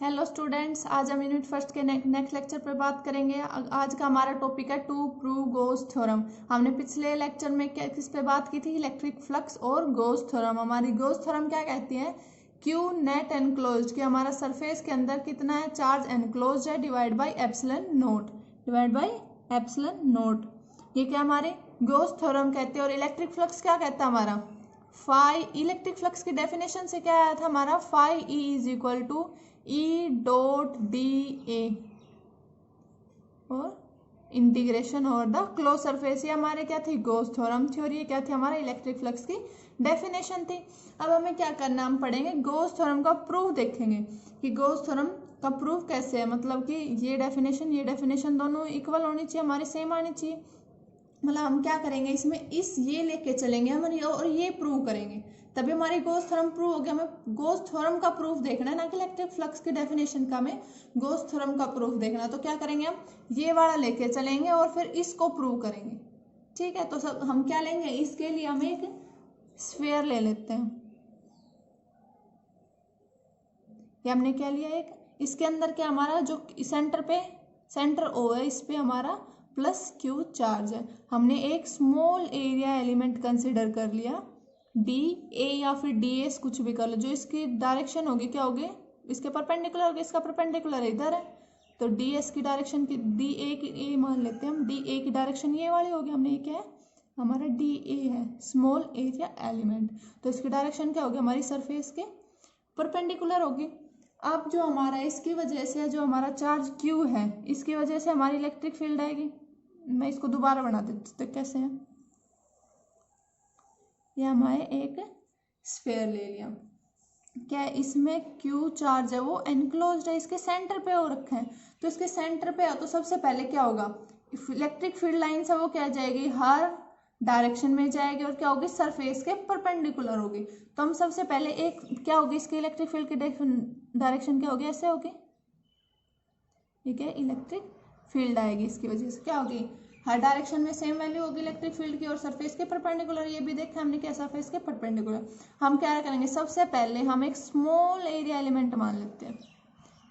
Hello students, आज हम unit first के नेक्स्ट लेक्चर पर बात करेंगे। आज का हमारा टॉपिक है टू प्रूव गॉस थ्योरम। हमने पिछले लेक्चर में किस पे बात की थी? इलेक्ट्रिक फ्लक्स और गॉस थ्योरम। हमारी गॉस थ्योरम क्या कहती है? क्यू नेट एनक्लोज्ड, कि हमारा सरफेस के अंदर कितना है चार्ज एनक्लोज्ड है, डिवाइड बाई एप्सिलॉन नोट। ये क्या हमारे गॉस थ्योरम कहते हैं। और इलेक्ट्रिक फ्लक्स क्या कहता है हमारा? फाई। इलेक्ट्रिक फ्लक्स की डेफिनेशन से क्या आया था हमारा? Phi E is equal to E dot D A और integration over the close surface. ये हमारे क्या थी? Gauss theorem theory. क्या थी? हमारा इलेक्ट्रिक फ्लक्स की डेफिनेशन थी। अब हमें क्या करना, हम पढ़ेंगे गॉस थ्योरम का प्रूफ, देखेंगे कि गॉस थ्योरम का प्रूफ कैसे है। मतलब कि ये डेफिनेशन दोनों इक्वल होनी चाहिए, हमारे सेम आनी चाहिए। मतलब हम क्या करेंगे इसमें, ये लेके चलेंगे हम और ये प्रूव करेंगे, तभी हमारी गॉस थ्योरम प्रूव हो गया। हमें गॉस थ्योरम का प्रूफ देखना है, ना कि इलेक्ट्रिक फ्लक्स की डेफिनेशन का। हमें गॉस थ्योरम का प्रूफ देखना है। तो क्या करेंगे, हम ये वाला लेके चलेंगे और फिर इसको प्रूव करेंगे। ठीक है, तो सब हम क्या लेंगे, इसके लिए हम एक स्फीयर ले लेते हैं। ये हमने क्या लिया, एक इसके अंदर क्या हमारा जो सेंटर ओ है, इस पे हमारा प्लस क्यू चार्ज है। हमने एक स्मॉल एरिया एलिमेंट कंसिडर कर लिया, डी ए या फिर डी एस, कुछ भी कर लो। जो इसकी डायरेक्शन होगी क्या होगी? इसके परपेंडिकुलर होगी। इसका परपेंडिकुलर इधर है, तो डी एस की डायरेक्शन की डी ए की ए मान लेते हैं हम। डी ए की डायरेक्शन ये वाली होगी। हमने ये क्या है, हमारा डी ए है, स्मॉल एरिया एलिमेंट। तो इसकी डायरेक्शन क्या होगी? हमारी सरफेस के परपेंडिकुलर होगी। अब जो हमारा इसकी वजह से जो हमारा चार्ज Q है, इसकी वजह से हमारी इलेक्ट्रिक फील्ड आएगी। मैं इसको दोबारा बना देती हूँ, तो कैसे है, ये हमारे एक स्फीयर ले लिया। क्या है, इसमें Q चार्ज है वो एनक्लोज्ड है, इसके सेंटर पे हो रखे हैं। तो इसके सेंटर पे तो सबसे पहले क्या होगा, इलेक्ट्रिक फील्ड लाइन है वो क्या जाएगी, हर डायरेक्शन में जाएगी और क्या होगी, सरफेस के परपेंडिकुलर होगी। तो हम सबसे पहले एक क्या होगी, इसकी इलेक्ट्रिक फील्ड की डायरेक्शन क्या होगी, ऐसे होगी। ठीक है, इलेक्ट्रिक फील्ड आएगी, इसकी वजह से क्या होगी, हर डायरेक्शन में सेम वैल्यू होगी इलेक्ट्रिक फील्ड की और सरफेस के परपेंडिकुलर। ये भी देखा हमने क्या, सरफेस के परपेंडिकुलर। हम क्या करेंगे, सबसे पहले हम एक स्मॉल एरिया एलिमेंट मान लेते हैं।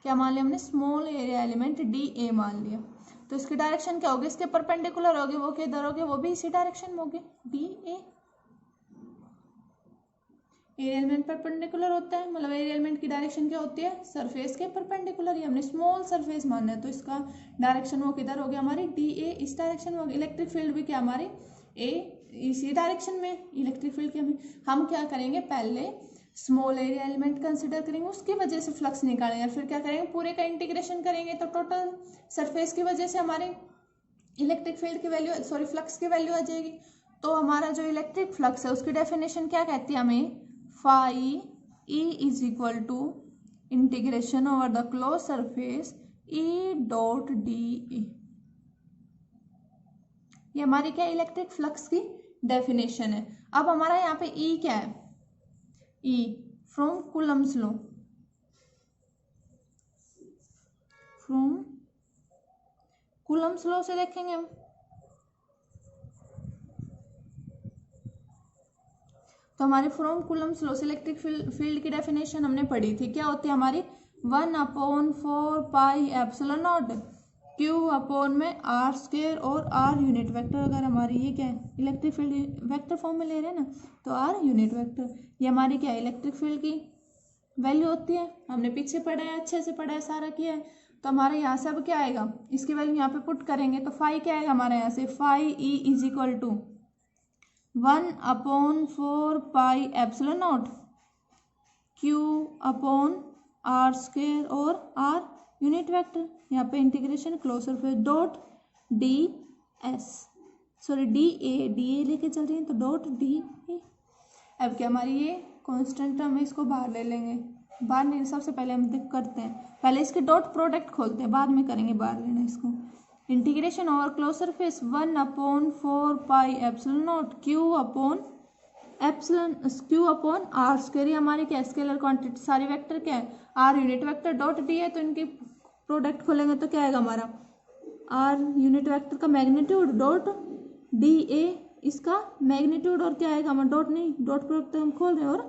क्या मान लिया हमने? Small area element D A मान लिया। तो इसकी डायरेक्शन क्या होगी, इसके परपेंडिकुलर होगी, वो किधर होगी, वो भी इसी डायरेक्शन में होगी, D A. Area element perpendicular होता है, मतलब एरिया एलिमेंट की डायरेक्शन क्या होती है, सरफेस के परपेंडिकुलर। ही हमने स्मॉल सरफेस मानना है, तो इसका डायरेक्शन वो किधर होगी, हमारी डी ए, इस डायरेक्शन में होगी। इलेक्ट्रिक फील्ड भी क्या हमारी ए, इसी डायरेक्शन में इलेक्ट्रिक फील्ड की। हम क्या करेंगे, पहले स्मॉल एरिया एलिमेंट कंसिडर करेंगे, उसकी वजह से फ्लक्स निकालेंगे, फिर क्या करेंगे, पूरे का इंटीग्रेशन करेंगे। तो टोटल सरफेस की वजह से हमारे इलेक्ट्रिक फील्ड की वैल्यू, सॉरी फ्लक्स की वैल्यू आ जाएगी। तो हमारा जो इलेक्ट्रिक फ्लक्स है उसकी डेफिनेशन क्या कहती है हमें, phi E is equal to integration over the close surface E dot D A. ये हमारी क्या, इलेक्ट्रिक फ्लक्स की डेफिनेशन है। अब हमारा यहाँ पे ई क्या है, ई from Coulomb's law, from Coulomb's law से देखेंगे हम। तो हमारे फ्रॉम कूलम्स लॉ से इलेक्ट्रिक फील्ड की डेफिनेशन हमने पढ़ी थी, क्या होती है हमारी, 1/4 pi epsilon not Q upon में आर स्क्वायर और आर यूनिट वेक्टर। अगर हमारी ये क्या है, इलेक्ट्रिक फील्ड वेक्टर फॉर्म में ले रहे हैं ना, तो आर यूनिट वेक्टर। ये हमारी क्या है, इलेक्ट्रिक फील्ड की वैल्यू होती है। हमने पीछे पढ़ा है, अच्छे से पढ़ा है, सारा किया है। तो हमारे यहाँ से अब क्या आएगा, इसकी वैल्यू यहाँ पे पुट करेंगे, तो फाई क्या आएगा हमारे यहाँ से, phi E is equal to 1/4 pi epsilon not Q upon R square और आर यूनिट वेक्टर। यहाँ पे integration close surface dot D S, sorry D A लेके चल रही है, तो डॉट डी ए। अब क्या हमारी ये कांस्टेंट, हम इसको बाहर ले लेंगे। बाहर नहीं, सबसे पहले हम करते हैं, पहले इसके डॉट प्रोडक्ट खोलते हैं, बाद में करेंगे बाहर लेना इसको। Integration over close surface 1/4 pi epsilon not Q upon R square. हमारे क्या, स्केलर क्वांटिटी, सारी वेक्टर क्या है, R unit vector dot D है, तो इनकी प्रोडक्ट खोलेंगे तो क्या आएगा हमारा, आर यूनिट वेक्टर का मैग्नीट्यूड डॉट डी ए, इसका मैग्नीट्यूड, और क्या आएगा हमारा, डॉट नहीं, डॉट प्रोडक्ट हम खोल रहे हैं, और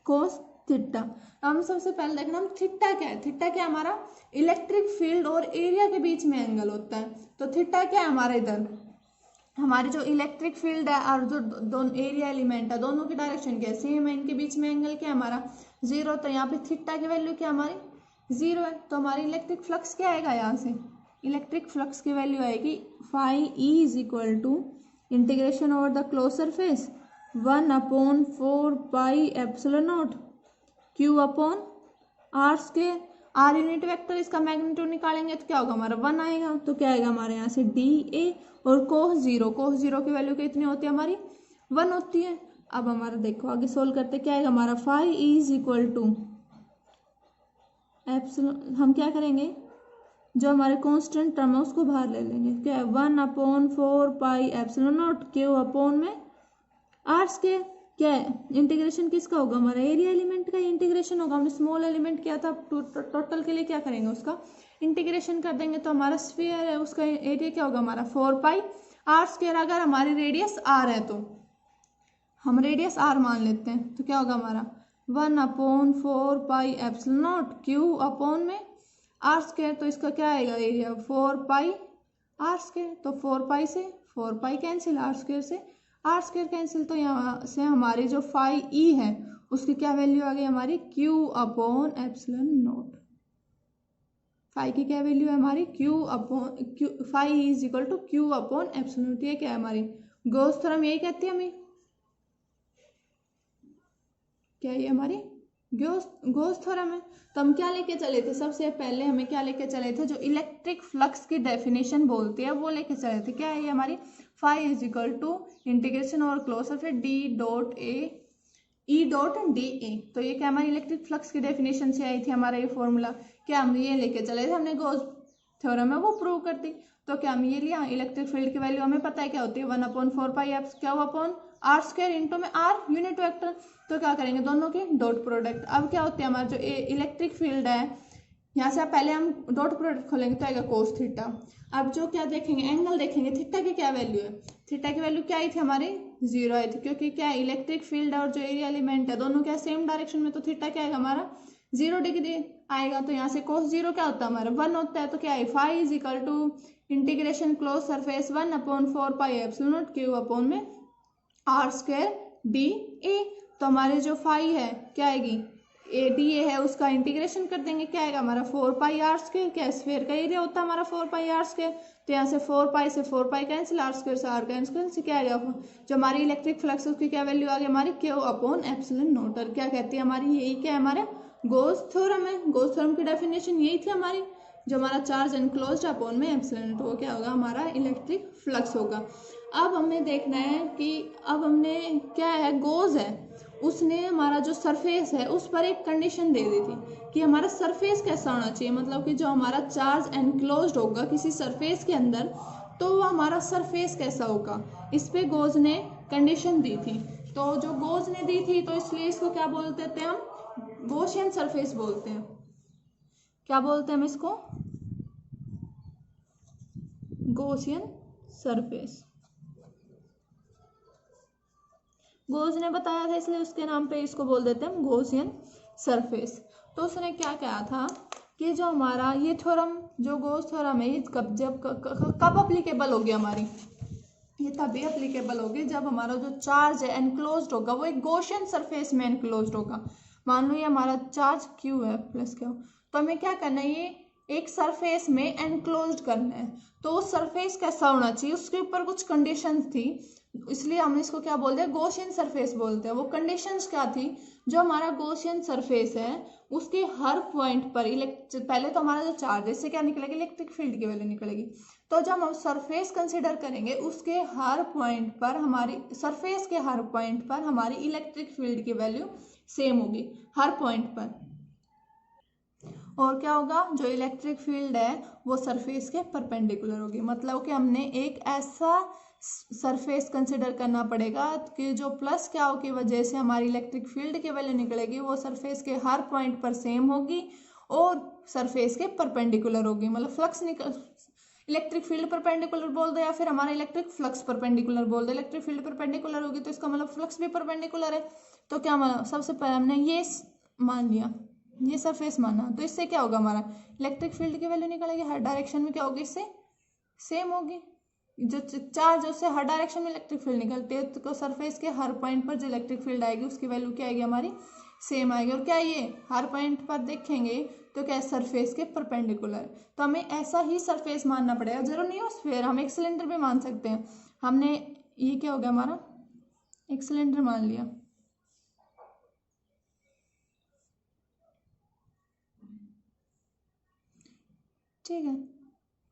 कोस थीटा। हम सबसे पहले देखना हम थीटा क्या है। थीटा क्या हमारा इलेक्ट्रिक फील्ड और एरिया के बीच में एंगल होता है। तो थीटा क्या है हमारा, इधर हमारे जो इलेक्ट्रिक फील्ड है और जो दोनों एरिया एलिमेंट है दोनों की डायरेक्शन क्या है, सेम है, इनके बीच में एंगल क्या है हमारा 0। तो यहाँ पे थीटा की वैल्यू क्या हमारी 0 है। तो हमारी इलेक्ट्रिक फ्लक्स क्या आएगा, यहाँ से इलेक्ट्रिक फ्लक्स की वैल्यू आएगी phi E is equal to integration over the close surface 1/4 pi epsilon not Q upon R square. R unit vector, इसका मैग्नीट्यूड निकालेंगे तो क्या होगा हमारा 1 आएगा। तो क्या आएगा हमारे यहाँ से डी ए और कोस जीरो की वैल्यू कितनी होती है हमारी 1 होती है। अब हमारा देखो आगे सोल्व करते क्या आएगा हमारा phi is equal to epsilon, हम क्या करेंगे जो हमारे कांस्टेंट टर्म है उसको बाहर ले लेंगे। क्या है 1/4 pi epsilon not Q upon में आर स्क्वायर। क्या है इंटीग्रेशन किसका होगा हमारा एरिया एलिमेंट का इंटीग्रेशन होगा। हमने स्मॉल एलिमेंट किया था, टोटल के लिए क्या करेंगे उसका इंटीग्रेशन कर देंगे। तो हमारा स्फीयर है उसका एरिया क्या होगा हमारा 4 पाई आर स्क्वायर। अगर हमारी रेडियस आर है तो हम रेडियस आर मान लेते हैं तो क्या होगा हमारा 1/4 pi epsilon not Q upon में आर स्क्वायर। तो इसका क्या आएगा एरिया 4 पाई आर स्क्वायर। तो 4 पाई से 4 पाई कैंसिल, आर स्क्वायर से आर स्क्वायर कैंसिल। तो यहाँ से हमारी जो फाई ई है उसकी क्या वैल्यू आ गई हमारी Q upon epsilon naught. Phi की क्या वैल्यू है हमारी Q upon Q, phi is equal to Q upon epsilon naught. ये क्या है हमारी गॉस थ्योरम, यही कहती है हमें, क्या ये हमारी गॉस थ्योरम है। तो हम क्या लेके चले थे, सबसे पहले हमें क्या लेके चले थे, जो इलेक्ट्रिक फ्लक्स की डेफिनेशन बोलती है वो लेके चले थे। क्या है ये हमारी phi is equal to integration और close surface D dot A E dot D A. तो ये क्या हमारी इलेक्ट्रिक फ्लक्स की डेफिनेशन से आई थी हमारा ये फॉर्मूला। क्या हम ये लेके चले थे, हमने गॉस थ्योरम है वो प्रूव कर दी। तो क्या हम ये लिया इलेक्ट्रिक फील्ड की वैल्यू हमें पता है क्या होती है 1/4 पाई एफ क्या हुआ अपॉन आर स्क्वायर इंटू में आर यूनिट वेक्टर। तो क्या करेंगे दोनों के डॉट प्रोडक्ट। अब क्या होती है हमारा जो इलेक्ट्रिक फील्ड है, यहाँ से पहले हम डॉट प्रोडक्ट खोलेंगे तो आएगा कोस थीटा। अब जो क्या देखेंगे एंगल देखेंगे, थीटा की क्या वैल्यू है, थीटा की वैल्यू क्या आई थी हमारी 0 आई थी, क्योंकि क्या इलेक्ट्रिक फील्ड और जो एरिया एलिमेंट है दोनों क्या सेम डायरेक्शन में। तो थीटा क्या आएगा हमारा 0 डिग्री आएगा। तो यहाँ से कोस 0 क्या होता है हमारा 1 होता है। तो क्या है phi is equal to integration close surface 1/4 pi epsilon not Q upon में आर स्क्वायर डी ए। तो हमारे जो फाई है क्या आएगी ए डी ए है उसका इंटीग्रेशन कर देंगे, क्या आएगा हमारा 4 पाई आर स्क्वायर। क्या स्फीयर का एरिया होता है हमारा 4 पाई आर स्क्वायर। तो यहाँ से 4 पाई से 4 पाई कैंसिल, आर स्क्वायर से आर कैंसिल से क्या आएगा जो हमारी इलेक्ट्रिक फ्लक्स उसकी क्या वैल्यू आ गई हमारी क्यू अपॉन एप्सिलॉन नॉट। और क्या कहती है हमारी यही क्या है हमारा गॉस थ्योरम है। गॉस थ्योरम की डेफिनेशन यही थी हमारी, जो हमारा चार्ज एनक्लोज्ड अपॉन में एप्सिलॉन नॉट वो क्या होगा हमारा इलेक्ट्रिक फ्लक्स होगा। अब हमें देखना है कि अब हमने क्या है गॉस है उसने हमारा जो सरफेस है उस पर एक कंडीशन दे दी थी कि हमारा सरफेस कैसा होना चाहिए, मतलब कि जो हमारा चार्ज एनक्लोज्ड होगा किसी सरफेस के अंदर तो वो हमारा सरफेस कैसा होगा, इस पे गॉस ने कंडीशन दी थी। तो जो गॉस ने दी थी तो इसलिए इसको क्या बोलते थे हम गॉसियन सरफेस बोलते हैं। क्या बोलते हैं हम इसको गॉसियन सरफेस। गॉस ने बताया था इसलिए उसके नाम पे इसको बोल देते हैं हम गॉसियन सरफेस। तो उसने क्या कहा था कि जो हमारा ये थ्योरम जो गॉस थ्योरम है ये कब अप्लीकेबल होगी हमारी, ये तभी अप्लीकेबल होगी जब हमारा जो चार्ज है एनक्लोज्ड होगा वो एक गॉसियन सरफेस में एनक्लोज्ड होगा। मान लो ये हमारा चार्ज क्यू है प्लस क्यू, तो हमें क्या करना है ये एक सरफेस में एनक्लोज्ड करना है। तो उस सरफेस कैसा होना चाहिए उसके ऊपर कुछ कंडीशंस थी, इसलिए हम इसको क्या बोलते हैं गॉसियन सरफेस बोलते हैं। वो कंडीशंस क्या थी, जो हमारा गॉसियन सरफेस है उसके हर पॉइंट पर पहले तो हमारा जो चार्ज है इससे क्या निकलेगी इलेक्ट्रिक फील्ड की वैल्यू निकलेगी। तो जब हम सरफेस कंसिडर करेंगे उसके हर पॉइंट पर हमारी सरफेस के हर पॉइंट पर हमारी इलेक्ट्रिक फील्ड की वैल्यू सेम होगी हर पॉइंट पर। और क्या होगा जो इलेक्ट्रिक फील्ड है वो सरफेस के परपेंडिकुलर होगी, मतलब कि हमने एक ऐसा सरफेस कंसिडर करना पड़ेगा कि जो प्लस क्या हो की वजह से हमारी इलेक्ट्रिक फील्ड की वैल्यू निकलेगी वो सरफेस के हर पॉइंट पर सेम होगी और सरफेस के परपेंडिकुलर होगी। मतलब फ्लक्स इलेक्ट्रिक फील्ड परपेंडिकुलर बोल दो या फिर हमारा इलेक्ट्रिक फ्लक्स परपेंडिकुलर बोल दो। इलेक्ट्रिक फील्ड परपेंडिकुलर होगी तो इसका मतलब फ्लक्स भी परपेंडिकुलर है। तो क्या मतलब सबसे पहले हमने ये मान लिया, ये सरफेस माना, तो इससे क्या होगा, हमारा इलेक्ट्रिक फील्ड की वैल्यू निकलेगी, हर डायरेक्शन में क्या होगी, इससे सेम होगी। जो चार्ज उससे हर डायरेक्शन में इलेक्ट्रिक फील्ड निकलती है, तो सरफेस के हर पॉइंट पर जो इलेक्ट्रिक फील्ड आएगी उसकी वैल्यू क्या आएगी, हमारी सेम आएगी। और क्या ये हर पॉइंट पर देखेंगे तो क्या सरफेस के परपेंडिकुलर, तो हमें ऐसा ही सरफेस मानना पड़ेगा, जरूर नहीं हो स्फीयर, हम एक सिलेंडर भी मान सकते हैं। हमने ये क्या हो गया, हमारा एक सिलेंडर मान लिया, ठीक है।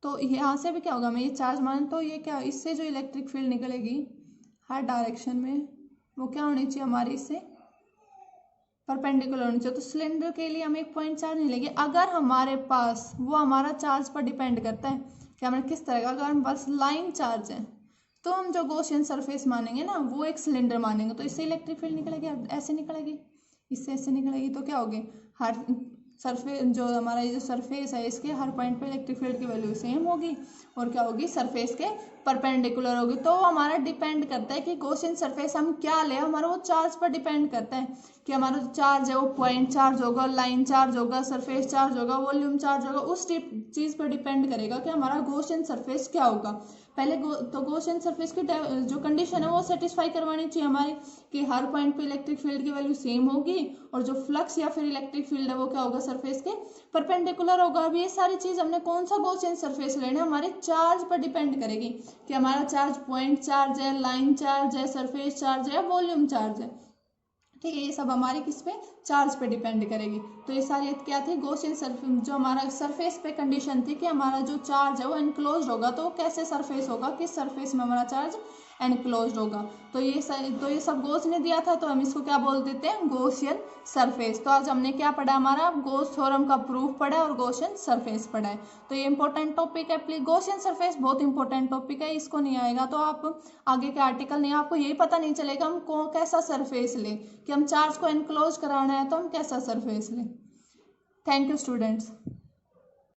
तो यहाँ से भी क्या होगा, मैं ये चार्ज मान, तो ये क्या, इससे जो इलेक्ट्रिक फील्ड निकलेगी हर डायरेक्शन में वो क्या होनी चाहिए, हमारी इससे परपेंडिकुलर होनी चाहिए। तो सिलेंडर के लिए हमें एक पॉइंट चार्ज नहीं लेंगे, अगर हमारे पास वो हमारा चार्ज पर डिपेंड करता है कि हमें किस तरह का, अगर हमारे पास लाइन चार्ज है तो हम जो गॉसियन सरफेस मानेंगे ना वो एक सिलेंडर मानेंगे, तो इससे इलेक्ट्रिक फील्ड निकलेगी, ऐसे निकलेगी, इससे ऐसे निकलेगी, तो क्या होगी, हर सरफेस जो हमारा ये जो सरफेस है इसके हर पॉइंट पे इलेक्ट्रिक फील्ड की वैल्यू सेम होगी, और क्या होगी, सरफेस के परपेंडिकुलर होगी। तो हमारा डिपेंड करता है कि गॉसियन सरफेस हम क्या ले, हमारा वो चार्ज पर डिपेंड करता है कि हमारा जो चार्ज है वो पॉइंट चार्ज होगा, लाइन चार्ज होगा, सरफेस चार्ज होगा, वॉल्यूम चार्ज होगा, उस चीज़ पर डिपेंड करेगा कि हमारा गॉसियन सरफेस क्या होगा। पहले तो गॉसियन सरफेस की जो कंडीशन है वो सेटिस्फाई करवानी चाहिए हमारी, कि हर पॉइंट पे इलेक्ट्रिक फील्ड की वैल्यू सेम होगी, और जो फ्लक्स या फिर इलेक्ट्रिक फील्ड है वो क्या होगा, सरफेस के परपेंडिकुलर होगा। अब ये सारी चीज़ हमने कौन सा गॉसियन सरफेस लेना है, हमारे चार्ज पर डिपेंड करेगी कि हमारा चार्ज पॉइंट चार्ज है, लाइन चार्ज है, सरफेस चार्ज है, वॉल्यूम चार्ज है, ठीक है। ये सब हमारे किस पे, चार्ज पे डिपेंड करेगी। तो ये सारी क्या थी, गॉसियन सरफेस, जो हमारा सरफेस पे कंडीशन थी कि हमारा जो चार्ज है वो एनक्लोज्ड होगा, तो कैसे सरफेस होगा, किस सरफेस में हमारा चार्ज एनक्लोज्ड होगा। तो ये सब गॉस ने दिया था, तो हम इसको क्या बोल देते हैं, गॉसियन सरफेस। तो आज हमने क्या पढ़ा, हमारा गॉस थ्योरम का प्रूफ पढ़ा और गॉसियन सरफेस पढ़ा है। तो ये इंपॉर्टेंट टॉपिक है, प्लीज गॉसियन सरफेस बहुत इंपॉर्टेंट टॉपिक है, इसको नहीं आएगा तो आप आगे के आर्टिकल नहीं, आपको यही पता नहीं चलेगा हम कैसा सरफेस लें, कि हम चार्ज को एनक्लोज कराना है तो हम कैसा सरफेस लें। Thank you students.